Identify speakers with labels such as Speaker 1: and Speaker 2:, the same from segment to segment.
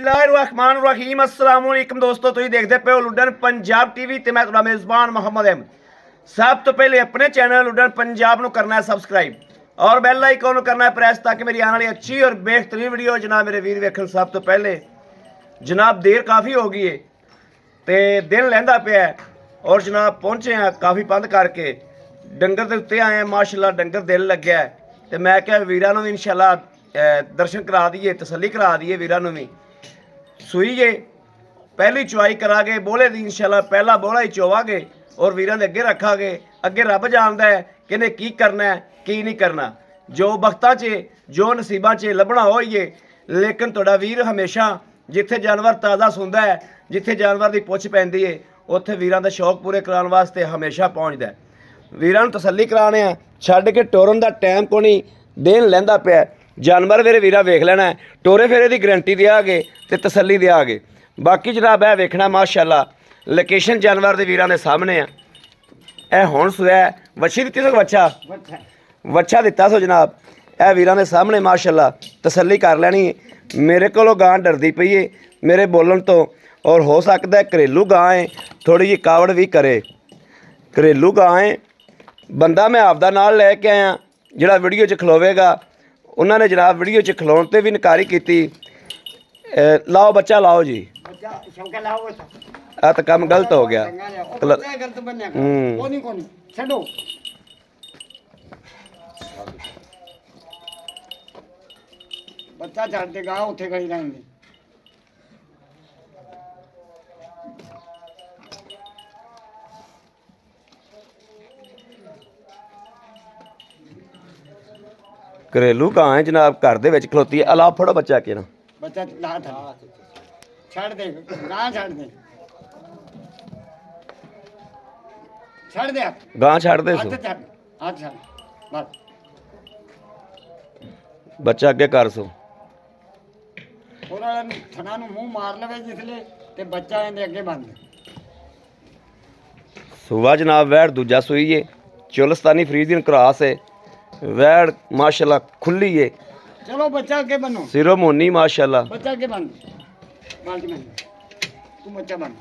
Speaker 1: बिस्मिल्लाहिर्रहमानिर्रहीम अस्सलाम वालेकुम दोस्तों, तुसीं देखदे पे हो लुडन पंजाब टीवी ते मैं तुहाडा मेज़बान मोहम्मद अहमद। सब तो पहले अपने चैनल लुडन पंजाब नूं करना है सबसक्राइब और बैल आइकन करना है प्रेस ताकि मेरी आने वाली अच्छी और बेहतरीन वीडियो जनाब मेरे वीर वेखण। सब तो पहले जनाब देर काफ़ी हो गई है तो दिन लहंदा पिया और जनाब पहुँचे हैं काफ़ी बंद करके डंगर के उत्ते आए हैं। माशाल्लाह डंगर दिल लग्या है तो मैं क्या वीरां नूं भी इंशाल्लाह दर्शन करा दिए, तसल्ली करा दिए वीरां नूं भी। सूई जे पहली चुवाई करांगे बोले दी इंशाल्लाह पहला बोला ही चोवांगे और वीरां दे अगे रखांगे। अगे रब जानदा है कि इहने की करना है की नहीं करना, जो बख्तां 'च जो नसीबां 'च लभना होईए। लेकिन तुहाडा वीर हमेशा जिथे जानवर ताज़ा सुनदा है, जिथे जानवर की पुछ पैंदी है, उत्थे वीरां दे शौक पूरे कराउण वास्ते हमेशा पहुँचदा है। वीरां नूं तसल्ली कराने आ, छड्ड के टोरन दा टाइम कोई नहीं, दिन लैंदा पिया। जानवर मेरे वीरा वेख लेना है, टोरे फेरे की गारंटी देंगे तो तसल्ली देंगे। बाकी जनाब है वेखना माशाल्लाह लोकेशन जानवर के वीरां दे सामने आ। ए हुण सुया वच्छी दित्ती सो वच्छा वच्छा दिता सो जनाब, ए वीरां दे सामने माशाल्लाह तसल्ली कर लैनी। मेरे कोलों गां डरदी पई है मेरे बोलन तो, और हो सकता है घरेलू गां है, थोड़ी जी कावड़ भी करे। घरेलू गां है, बंदा मैं आपदा नाल लैके आया जिहड़ा वीडियो च खलोवेगा। उन्होंने जनाब वीडियो च खलोण ते भी इनकारी की। लाओ बच्चा लाओ जी, आ तो काम गलत हो गया।
Speaker 2: बच्चा छड़ देगा उत्थे खड़ी रहेंगे।
Speaker 1: घरेलू गां है जनाब, घर दे विच खलोती है। अला फड़ो बच्चा के ना
Speaker 2: बच्चा ला था छड़ दे गां छड़ दे छड़ दे
Speaker 1: गां छड़ दे सो,
Speaker 2: हाथ छड़ हाथ छड़ बस
Speaker 1: बच्चा अगे कर सो।
Speaker 2: ਉਹਨਾਂ ਨੂੰ ਥਣਾ ਨੂੰ ਮੂੰਹ ਮਾਰ ਲਵੇ ਜਿਸਲੇ ਤੇ ਬੱਚਾ ਇਹਦੇ ਅੱਗੇ ਬੰਦ।
Speaker 1: सुबह जनाब वैड़ दूजा सुई है, चोलस्तानी फ्रीजियन क्रॉस है। वैड़ माशाल्लाह खुली है,
Speaker 2: ਚਲੋ ਬੱਚਾ ਅੱਗੇ ਬੰਨੋ,
Speaker 1: सिरो मोनी माशाल्लाह।
Speaker 2: ਬੱਚਾ ਅੱਗੇ ਬੰਨ ਬਾਲਟੀ ਬੰਨ ਤੂੰ ਬੱਚਾ ਬੰਨ।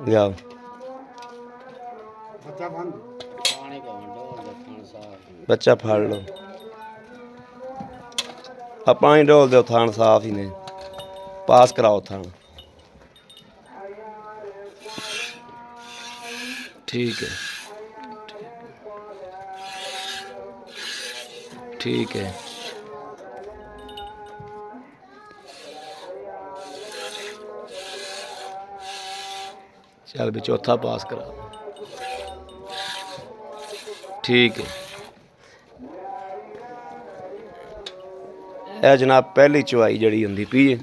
Speaker 1: लियाओ
Speaker 2: ਬੱਚਾ ਬੰਨ
Speaker 1: बच्चा फाड़ लो, आ पानी डोल दो, थान साफ ही ने, पास कराओ थान। ठीक है ठीक है। चल भी चौथा पास करा, ठीक है। यह जनाब पहली चुवाई जड़ी होंदी पई है।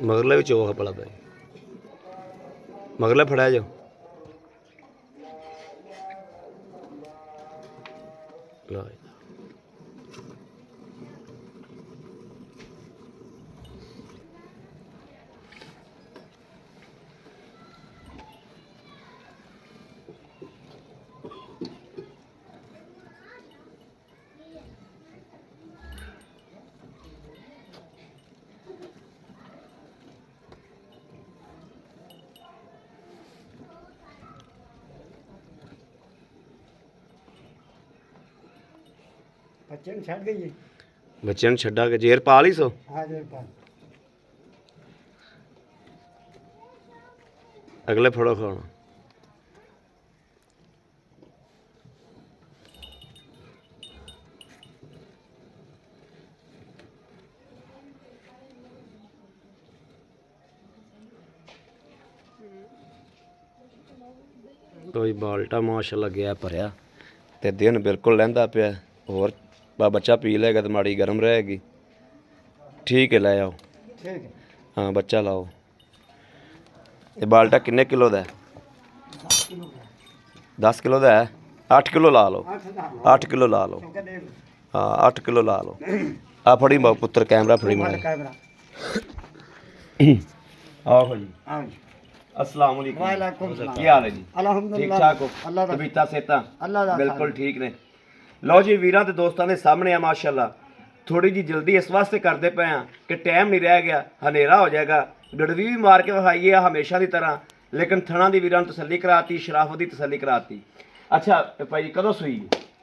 Speaker 1: मगरले भी चोख पड़ा पे, मगरले फड़ा जो लो।
Speaker 2: बच्चे ने छड़ गई है
Speaker 1: ਬੱਚਿਆਂ ਨੂੰ ਛੱਡਾ ਕੇ ਜੇਰ ਪਾ ਲਈ ਸੋ
Speaker 2: हाँ जी पाल
Speaker 1: ਅਗਲੇ ਫੜੋ ਖਾਣਾ ਕੋਈ ਬਾਲਟਾ ਮਾਸ਼ਾਅੱਲਾ ਗਿਆ ਭਰਿਆ ਤੇ ਦਿਨ ਬਿਲਕੁਲ ਲਹਿੰਦਾ ਪਿਆ ਹੋਰ ਬੱਚਾ ਪੀ ਲੇਗਾ ਤੇ ਮਾੜੀ ਗਰਮ ਰਹੇਗੀ ਠੀਕ ਹੈ ਲੈ ਆਓ
Speaker 2: ठीक है
Speaker 1: ਹਾਂ ਬੱਚਾ ਲਾਓ ਇਹ ਬਾਲਟਾ ਕਿੰਨੇ ਕਿਲੋ ਦਾ ਹੈ 10 ਕਿਲੋ ਦਾ ਹੈ 8 ਕਿਲੋ ਲਾ ਲਓ 8 ਕਿਲੋ ਲਾ ਲਓ ਹਾਂ 8 ਕਿਲੋ ਲਾ ਲਓ ਆ ਫੜੀ ਪੁੱਤਰ ਕੈਮਰਾ ਫੜੀ ਮਾਰ
Speaker 2: कैमरा
Speaker 1: ਆਓ ਜੀ
Speaker 2: हाँ जी
Speaker 1: अस्सलाम वालेकुम
Speaker 2: वालेकुम सलाम
Speaker 1: ਕੀ ਹਾਲ ਹੈ ਜੀ
Speaker 2: अल्हम्दुलिल्लाह
Speaker 1: ठीक ठाक हो
Speaker 2: अल्लाह दा
Speaker 1: तबीयतां सेहतां
Speaker 2: अल्लाह दा
Speaker 1: ਬਿਲਕੁਲ ਠੀਕ ਨੇ ਲਓ ਜੀ ਵੀਰਾਂ ਤੇ ਦੋਸਤਾਂ ਦੇ ਸਾਹਮਣੇ ਆ ਮਾਸ਼ਾਅੱਲਾ ਥੋੜੀ ਜੀ ਜਲਦੀ ਇਸ ਵਾਸਤੇ ਕਰਦੇ ਪਏ ਆ ਕਿ ਟਾਈਮ ਨਹੀਂ ਰਹਿ ਗਿਆ ਹਨੇਰਾ ਹੋ ਜਾਏਗਾ ਗੜਵੀ ਵੀ ਮਾਰ ਕੇ ਵਿਖਾਈਏ ਆ ਹਮੇਸ਼ਾ ਦੀ ਤਰ੍ਹਾਂ ਲੇਕਿਨ ਥਣਾ ਦੀ ਵੀਰਾਂ ਨੂੰ ਤਸੱਲੀ ਕਰਾਤੀ ਸ਼ਰਾਫਤ ਦੀ ਤਸੱਲੀ ਕਰਾਤੀ ਅੱਛਾ ਭਾਈ ਕਦੋਂ ਸੂਈ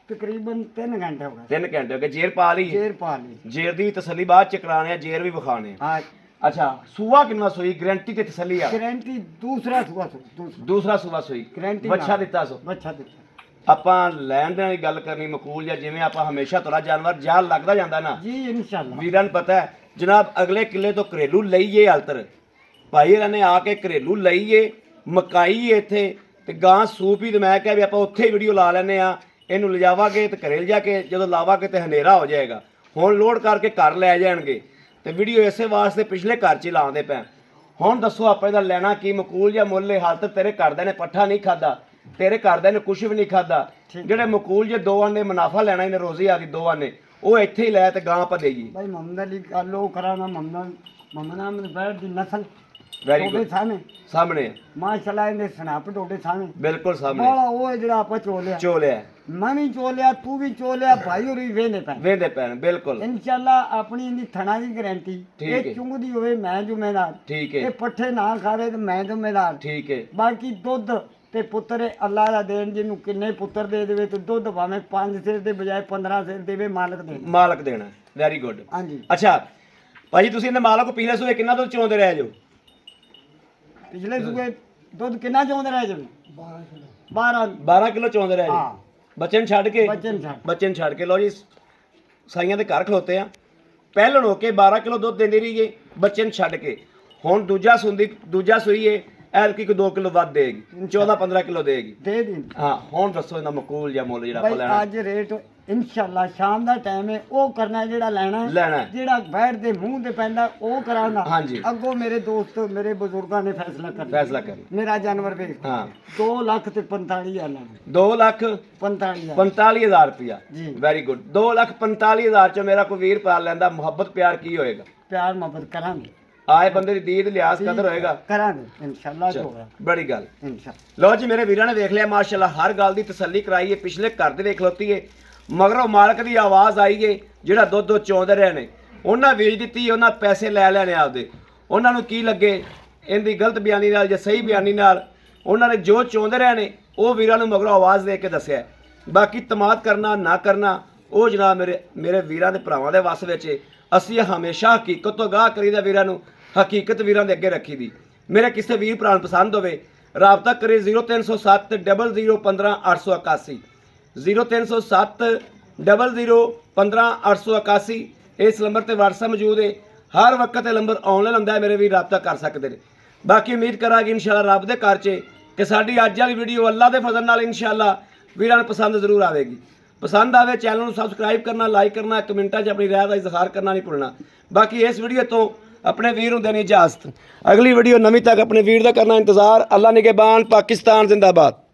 Speaker 2: तकरीबन 3 घंटे हो गए
Speaker 1: 3 ਘੰਟੇ ਹੋ ਗਏ ਜੇਰ ਪਾ ਲਈ
Speaker 2: शेर पा ली
Speaker 1: ਜੇਰ ਦੀ ਵੀ ਤਸੱਲੀ ਬਾਅਦ ਚ ਕਰਾਣੇ ਆ ਜੇਰ ਵੀ ਵਿਖਾਣੇ ਆ
Speaker 2: हाँ
Speaker 1: ਅੱਛਾ ਸੂਆ ਕਿੰਨਾ ਸੂਈ ਗਰੰਟੀ ਤੇ ਤਸੱਲੀ ਆ
Speaker 2: गारंटी दूसरा हुआ दूसरा
Speaker 1: ਦੂਸਰਾ ਸੂਆ ਸੂਈ
Speaker 2: गारंटी
Speaker 1: ਬੱਚਾ ਦਿੱਤਾ ਸੋ
Speaker 2: बच्चा देता
Speaker 1: ਆਪਾਂ ਲੈਣ ਦੇਣ ਦੀ ਗੱਲ ਕਰਨੀ ਮਕੂਲ ਜਾਂ ਜਿਵੇਂ ਆਪਾਂ ਹਮੇਸ਼ਾ ਤੋਰਾ ਜਾਨਵਰ ਜਾਲ ਲੱਗਦਾ ਜਾਂਦਾ ਨਾ
Speaker 2: जी इंशाल्लाह
Speaker 1: ਵੀਰਾਂ ਨੂੰ ਪਤਾ ਹੈ ਜਨਾਬ ਅਗਲੇ ਕਿੱਲੇ ਤੋਂ ਘਰੇਲੂ ਲਈਏ ਹਾਲਤਰ ਭਾਈ ਇਹਨਾਂ ਨੇ ਆ ਕੇ ਘਰੇਲੂ ਲਈਏ ਮਕਾਈ ਇੱਥੇ ਤੇ ਗਾਂ ਸੂਪ ਹੀ ਤੇ ਮੈਂ ਕਿਹਾ ਵੀ ਆਪਾਂ ਉੱਥੇ ਹੀ ਵੀਡੀਓ ਲਾ ਲੈਨੇ ਆ ਇਹਨੂੰ ਲਿਜਾਵਾਂਗੇ ਤੇ ਘਰੇ ਲਿਜਾ ਕੇ ਜਦੋਂ ਲਾਵਾਂਗੇ ਤੇ ਹਨੇਰਾ ਹੋ ਜਾਏਗਾ ਹੁਣ ਲੋਡ ਕਰਕੇ ਘਰ ਲੈ ਜਾਣਗੇ ਤੇ ਵੀਡੀਓ ਇਸੇ ਵਾਸਤੇ ਪਿਛਲੇ ਘਰ 'ਚ ਹੀ ਲਾਉਂਦੇ ਪਏ ਹੁਣ ਦੱਸੋ ਆਪਾਂ ਇਹਦਾ ਲੈਣਾ ਕੀ ਮਕੂਲ ਜਾਂ ਮੁੱਲ ਹਾਲਤ ਤੇਰੇ ਘਰਦਿਆਂ ਨੇ ਪੱਠਾ ਨਹੀਂ ਖਾਦਾ ਤੇਰੇ ਘਰਦਿਆਂ ਨੇ ਕੁਝ ਵੀ ਨਹੀਂ ਖਾਦਾ ਜਿਹੜੇ ਮਕੂਲ ਜੇ ਦੋ ਆਨੇ ਮੁਨਾਫਾ ਲੈਣਾ ਇਹਨੇ ਰੋਜ਼ੀ ਆ ਗਈ ਦੋ ਆਨੇ ਉਹ ਇੱਥੇ ਹੀ ਲੈ ਤੇ ਗਾਂ ਆਪਾਂ ਦੇਈਏ
Speaker 2: भाई मोहम्मद अली का लो कराना मोहम्मद अहमद बैठ दी नस्ल
Speaker 1: ਵੈਰੀ
Speaker 2: टोडे
Speaker 1: ਗੁੱਡ
Speaker 2: सामने
Speaker 1: ਸਾਹਮਣੇ
Speaker 2: माशाल्लाह इन्हें सनाप टोडे सामने
Speaker 1: ਬਿਲਕੁਲ ਸਾਹਮਣੇ
Speaker 2: बड़ा वो है जड़ा आपा चोलिया
Speaker 1: ਚੋਲਿਆ
Speaker 2: मैं भी चोलिया तू भी चोलिया भाई और भी वेने पे
Speaker 1: ਵੇਂਦੇ ਪੈਣ ਬਿਲਕੁਲ
Speaker 2: इंशाल्लाह अपनी इनकी थना की गारंटी
Speaker 1: ठीक
Speaker 2: ये
Speaker 1: है।
Speaker 2: चुंगदी होवे मैं जिम्मेदार
Speaker 1: ਠੀਕ
Speaker 2: ये
Speaker 1: ਹੈ
Speaker 2: पट्ठे ना खावे तो मैं जिम्मेदार
Speaker 1: ਠੀਕ ਹੈ
Speaker 2: ਬਾਕੀ ਦੁੱਧ ਤੇ ਪੁੱਤਰ ਅੱਲਾ ਦਾ ਦੇਣ ਜਿਹਨੂੰ ਕਿੰਨੇ ਪੁੱਤਰ ਦੇ ਦੇਵੇ ਤੇ ਦੁੱਧ ਭਾਵੇਂ 5 ਸਿਰ ਦੇ ਬਜਾਏ 15 ਸਿਰ ਦੇਵੇ ਮਾਲਕ ਦੇ
Speaker 1: ਮਾਲਕ ਦੇਣਾ ਵੈਰੀ ਗੁੱਡ
Speaker 2: ਹਾਂਜੀ
Speaker 1: ਅੱਛਾ ਭਾਜੀ ਤੁਸੀਂ ਇਹਨੇ ਮਾਲਕ ਕੋ ਪਿਛਲੇ ਸੂਏ ਕਿੰਨਾ ਦੁੱਧ ਚੋਂਦੇ ਰਹੇ ਜੋ
Speaker 2: ਪਿਛਲੇ ਸੂਏ ਦੁੱਧ ਕਿੰਨਾ ਚਾਹੁੰਦੇ ਰਹੇ ਜੀ 12
Speaker 1: 12 ਕਿਲੋ ਚੋਂਦੇ ਰਹੇ
Speaker 2: ਹਾਂ
Speaker 1: ਜੀ ਬੱਚੇ ਨੂੰ ਛੱਡ ਕੇ
Speaker 2: ਬੱਚੇ ਨੂੰ ਛੱਡ
Speaker 1: ਬੱਚੇ ਨੂੰ ਛੱਡ ਕੇ ਲਓ ਜੀ ਸਾਈਆਂ ਦੇ ਘਰ ਖਲੋਤੇ ਆ ਪਹਿਲਣ ਹੋ ਕੇ 12 ਕਿਲੋ ਦੁੱਧ ਦਿੰਦੀ ਰਹੀ ਏ ਬੱਚੇ ਨੂੰ ਛੱਡ ਕੇ ਹੁਣ ਦੂਜਾ ਸੂਈਏ ਐਲਕੀ ਕੋ 2 ਕਿਲੋ ਵੱਧ ਦੇਗੀ 14-15 ਕਿਲੋ ਦੇਗੀ
Speaker 2: ਦੇ ਦੀ
Speaker 1: ਹਾਂ ਹੁਣ ਦੱਸੋ ਇਹਦਾ ਮਕੂਲ ਜਾਂ ਮੁੱਲ ਜਿਹੜਾ ਆਪਾਂ
Speaker 2: ਭਾਈ
Speaker 1: ਲੈਣਾ
Speaker 2: ਅੱਜ ਰੇਟ ਇਨਸ਼ਾਅੱਲਾ ਸ਼ਾਮ ਦਾ ਟਾਈਮ ਹੈ ਉਹ ਕਰਨਾ ਜਿਹੜਾ ਲੈਣਾ ਹੈ।
Speaker 1: ਲੈਣਾ ਹੈ।
Speaker 2: ਜਿਹੜਾ ਬੈਠ ਦੇ ਮੂੰਹ ਤੇ ਪੈਂਦਾ ਉਹ ਕਰਾਂਗਾ
Speaker 1: ਹਾਂਜੀ।
Speaker 2: ਅੱਗੋਂ ਮੇਰੇ ਦੋਸਤ ਮੇਰੇ ਬਜ਼ੁਰਗਾਂ ਨੇ ਫੈਸਲਾ ਕਰਨਾ
Speaker 1: ਫੈਸਲਾ ਕਰ
Speaker 2: ਮੇਰਾ ਜਾਨਵਰ ਵੇਖ
Speaker 1: ਹਾਂ
Speaker 2: 2 ਲੱਖ ਤੇ 45,000 ਲੈਣਾ
Speaker 1: 2 ਲੱਖ
Speaker 2: 45,000
Speaker 1: 45,000 ਰੁਪਇਆ
Speaker 2: ਜੀ।
Speaker 1: ਵੈਰੀ ਗੁੱਡ 2,45,000 ਚ ਮੇਰਾ ਕੋਈ ਵੀਰ ਪਾਲ ਲੈਂਦਾ ਮੁਹੱਬਤ ਪਿਆਰ ਕੀ ਹੋਏਗਾ
Speaker 2: ਪਿਆਰ ਮੁਹੱਬਤ ਕਰਾਂਗੇ
Speaker 1: ਆਏ ਬੰਦੇ ਦੀ ਦੀਦ ਲਿਆਸ ਕਦਰ ਹੋਏਗਾ
Speaker 2: ਕਰਾਂਗੇ ਇਨਸ਼ਾਅੱਲਾ ਜੋ ਹੋਇਆ
Speaker 1: ਬੜੀ ਗੱਲ
Speaker 2: ਇਨਸ਼ਾਅੱਲਾ
Speaker 1: ਲਓ ਜੀ ਮੇਰੇ ਵੀਰਾਂ ਨੇ ਵੇਖ ਲਿਆ ਮਾਸ਼ਾਅੱਲਾ ਹਰ ਗੱਲ ਦੀ ਤਸੱਲੀ ਕਰਾਈ ਏ ਪਿਛਲੇ ਘਰ ਦੇ ਵੇਖ ਲੋਤੀ ਏ ਮਗਰੋਂ ਮਾਲਕ ਦੀ ਆਵਾਜ਼ ਆਈ ਏ ਜਿਹੜਾ ਦੁੱਧ ਚੋਂਦੇ ਰਹੇ ਨੇ ਉਹਨਾਂ ਵੇਚ ਦਿੱਤੀ ਉਹਨਾਂ ਪੈਸੇ ਲੈ ਲੈਣੇ ਆਪਦੇ ਉਹਨਾਂ ਨੂੰ ਕੀ ਲੱਗੇ ਇਹਦੀ ਗਲਤ ਬਿਆਨੀ ਨਾਲ ਜਾਂ ਸਹੀ ਬਿਆਨੀ ਨਾਲ ਉਹਨਾਂ ਨੇ ਜੋ ਚੋਂਦੇ ਰਹੇ ਨੇ ਉਹ ਵੀਰਾਂ ਨੂੰ ਮਗਰੋਂ ਆਵਾਜ਼ ਦੇ ਕੇ ਦੱਸਿਆ ਬਾਕੀ ਤਮਾਦ ਕਰਨਾ ਨਾ ਕਰਨਾ ਉਹ ਜਨਾਬ ਮੇਰੇ ਵੀਰਾਂ ਦੇ ਭਰਾਵਾਂ ਦੇ ਵੱਸ ਵਿੱਚ ਏ ਅਸੀਂ ਹਮੇਸ਼ਾ ਹਕੀਕਤ ਤੋਂ ਗਾਹ ਕਰੀਦਾ ਵੀਰਾਂ ਨੂੰ ਹਕੀਕਤ ਵੀਰਾਂ ਦੇ ਅੱਗੇ ਰੱਖੀ ਦੀ ਮੇਰੇ ਕਿਸੇ ਵੀਰ ਭਰਾ ਨੂੰ ਪਸੰਦ ਹੋਵੇ ਰਾਬਤਾ ਕਰੇ 0307 00 15 881 0307 00 15 881 ਇਸ ਨੰਬਰ ਤੇ WhatsApp ਮੌਜੂਦ ਹੈ ਹਰ ਵਕਤ ਇਹ ਨੰਬਰ ਆਨਲਾਈਨ ਹੁੰਦਾ ਹੈ ਮੇਰੇ ਵੀਰ ਰਾਬਤਾ ਕਰ ਸਕਦੇ ਨੇ ਬਾਕੀ ਉਮੀਦ ਕਰਾਂਗੇ ਇਨਸ਼ਾਅੱਲਾ ਰੱਬ ਦੇ ਘਰ 'ਚ ਕਿ ਸਾਡੀ ਅੱਜ ਵਾਲੀ ਵੀਡੀਓ ਅੱਲਾ ਦੇ ਫਜ਼ਲ ਨਾਲ ਇਨਸ਼ਾਅੱਲਾ ਵੀਰਾਂ ਨੂੰ ਪਸੰਦ ਜ਼ਰੂਰ ਆਵੇਗੀ ਪਸੰਦ ਆਵੇ ਚੈਨਲ ਨੂੰ ਸਬਸਕ੍ਰਾਈਬ ਕਰਨਾ ਲਾਈਕ ਕਰਨਾ ਕਮੈਂਟਾਂ 'ਚ ਆਪਣੀ ਰਾਏ ਦਾ ਇਜ਼ਹਾਰ ਕਰਨਾ ਨਹੀਂ ਭੁੱਲਣਾ ਬਾਕੀ ਇਸ ਵੀਡੀਓ ਤੋਂ अपने वीर ਨੂੰ देनी इजाजत अगली वीडियो नवी तक अपने वीर का करना इंतजार अल्लाह निगहबान पाकिस्तान जिंदाबाद।